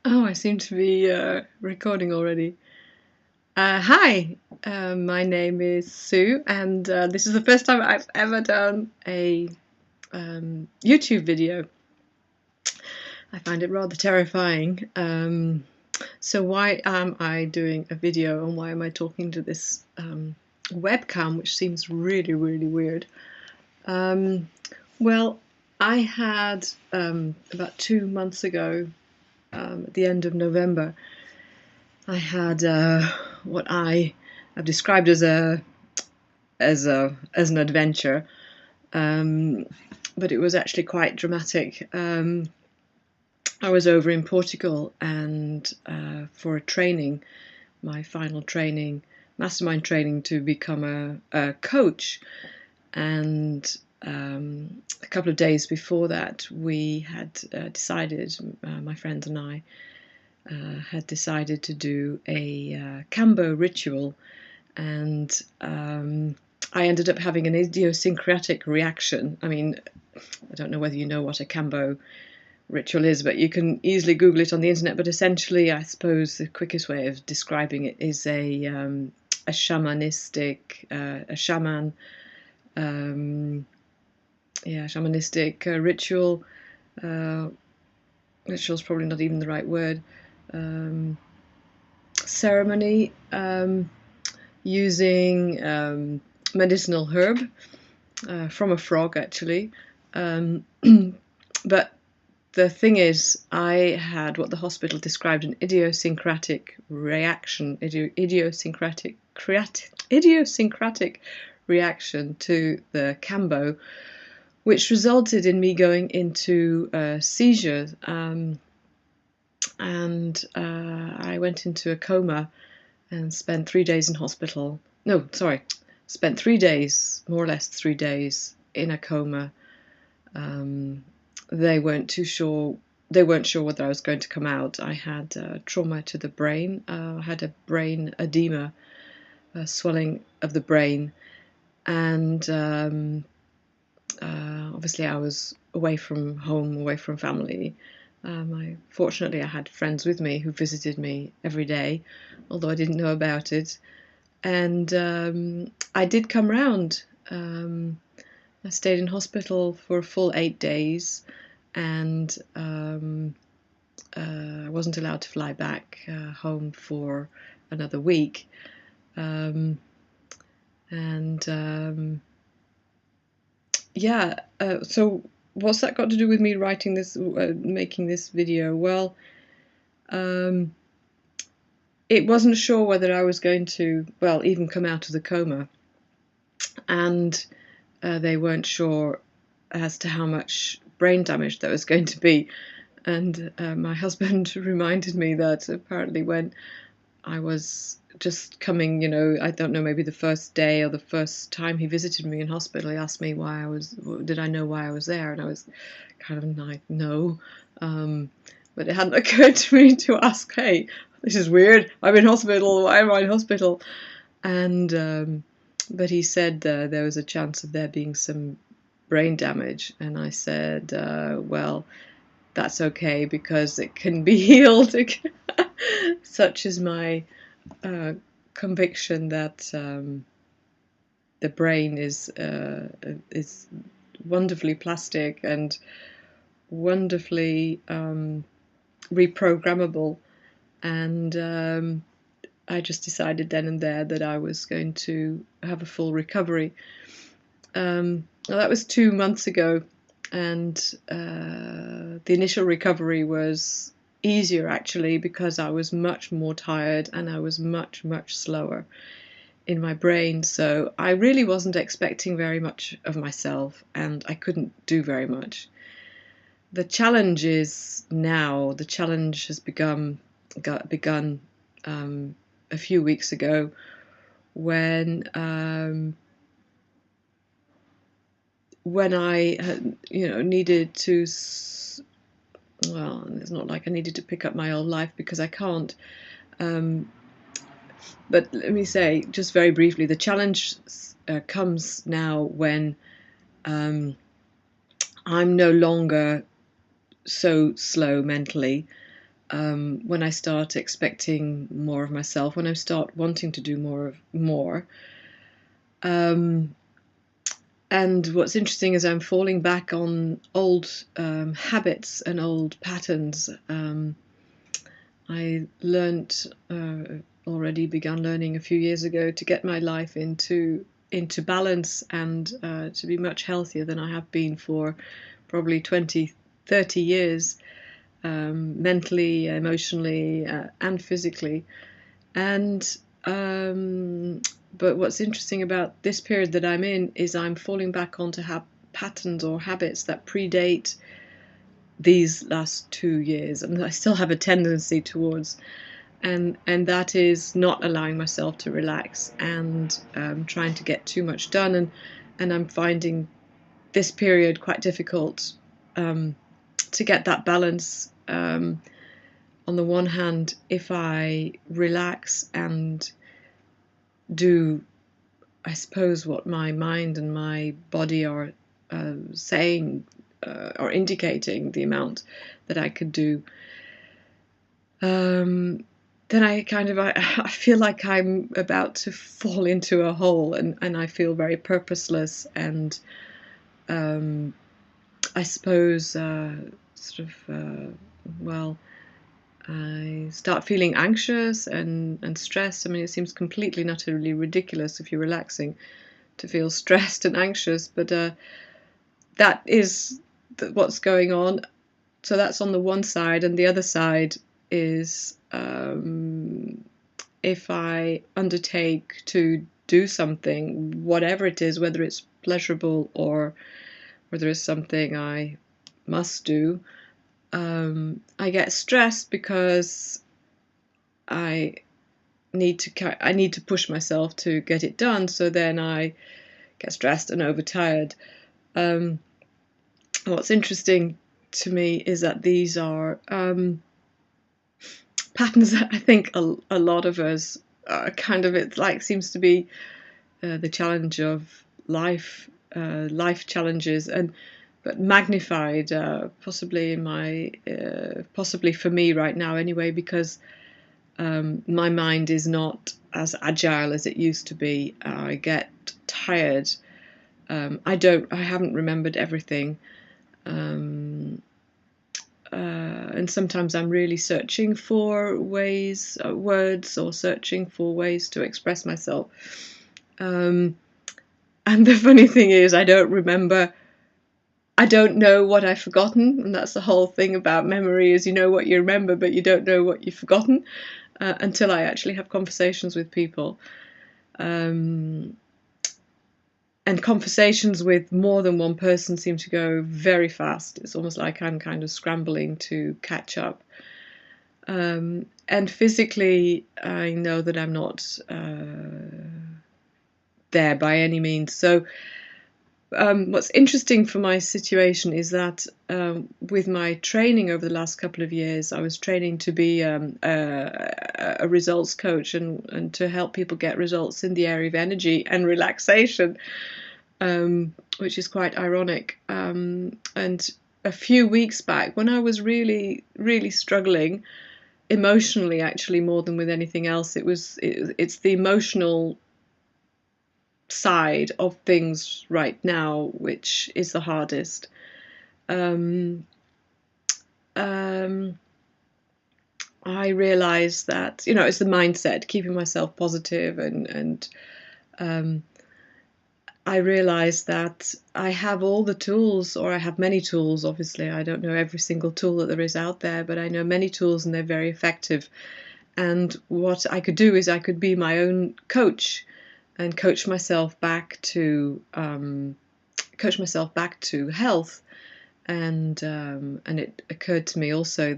Oh, I seem to be recording already. Hi, my name is Sue, and this is the first time I've ever done a YouTube video. I find it rather terrifying. So why am I doing a video, and why am I talking to this webcam, which seems really, really weird? Well, I had about 2 months ago, at the end of November, I had what I have described as an adventure, um, but it was actually quite dramatic. I was over in Portugal and for a training, my final training, mastermind training to become a coach. And a couple of days before that, we had decided, my friends and I, had decided to do a Kambo ritual, and I ended up having an idiosyncratic reaction. I mean, I don't know whether you know what a Kambo ritual is, but you can easily Google it on the internet. But essentially, I suppose the quickest way of describing it is a shamanistic, a shaman, shamanistic ritual. Ritual is probably not even the right word. Ceremony using medicinal herb from a frog, actually. But the thing is, I had what the hospital described an idiosyncratic reaction, idiosyncratic reaction to the Kambo, which resulted in me going into a seizure. And I went into a coma and spent 3 days in hospital. No, sorry, spent 3 days, more or less 3 days, in a coma. They weren't too sure. They weren't sure whether I was going to come out. I had trauma to the brain. I had a brain edema, swelling of the brain, and obviously I was away from home, away from family. Fortunately, I had friends with me who visited me every day, although I didn't know about it. And I did come round. I stayed in hospital for a full 8 days, and I wasn't allowed to fly back home for another week. Yeah, so what's that got to do with me writing this, making this video? Well, it wasn't sure whether I was going to, well, even come out of the coma, and they weren't sure as to how much brain damage there was going to be. And my husband reminded me that apparently when I was just coming, I don't know, maybe the first day or the first time he visited me in hospital, he asked me did I know why I was there? And I was kind of like, no. But it hadn't occurred to me to ask, hey, this is weird. I'm in hospital. Why am I in hospital? And but he said there was a chance of there being some brain damage. And I said, well, that's okay because it can be healed. Such is my conviction that the brain is wonderfully plastic and wonderfully reprogrammable, and I just decided then and there that I was going to have a full recovery. Well, that was 2 months ago, and the initial recovery was easier actually because I was much more tired and I was much, much slower in my brain. So I really wasn't expecting very much of myself, and I couldn't do very much. The challenge is now, the challenge has begun a few weeks ago when I had, needed to, well, it's not like I needed to pick up my old life because I can't. But let me say, just very briefly, the challenge comes now when I'm no longer so slow mentally. when I start expecting more of myself, when I start wanting to do more. And what's interesting is I'm falling back on old habits and old patterns. I learned began learning a few years ago to get my life into balance and to be much healthier than I have been for probably 20, 30 years, mentally, emotionally, and physically. And but what's interesting about this period that I'm in is I'm falling back onto patterns or habits that predate these last 2 years, and I still have a tendency towards, and that is not allowing myself to relax and trying to get too much done, and I'm finding this period quite difficult to get that balance. On the one hand, if I relax and do, I suppose, what my mind and my body are saying or indicating the amount that I could do, then I feel like I'm about to fall into a hole, and I feel very purposeless, and I suppose I start feeling anxious and stressed. I mean, it seems completely and utterly ridiculous if you're relaxing to feel stressed and anxious, but that is what's going on. So that's on the one side, and the other side is if I undertake to do something, whatever it is, whether it's pleasurable or whether it's something I must do, I get stressed because I need to push myself to get it done. So then I get stressed and overtired. What's interesting to me is that these are patterns that I think a lot of us are seems to be the challenge of life challenges, but magnified, possibly for me right now anyway, because my mind is not as agile as it used to be. I get tired. I haven't remembered everything. And sometimes I'm really searching for words, or searching for ways to express myself. And the funny thing is, I don't know what I've forgotten, and that's the whole thing about memory, is you know what you remember, but you don't know what you've forgotten until I actually have conversations with people. And conversations with more than one person seem to go very fast. It's almost like I'm kind of scrambling to catch up. And physically, I know that I'm not there by any means. So what's interesting for my situation is that with my training over the last couple of years, I was training to be a results coach and to help people get results in the area of energy and relaxation, which is quite ironic. And a few weeks back, when I was really, really struggling emotionally, actually more than with anything else, it's the emotional side of things right now which is the hardest. I realize that, it's the mindset, keeping myself positive, and I realize that I have all the tools, or I have many tools. Obviously, I don't know every single tool that there is out there, but I know many tools, and they're very effective. And what I could do is I could be my own coach and coach myself back to health. And it occurred to me also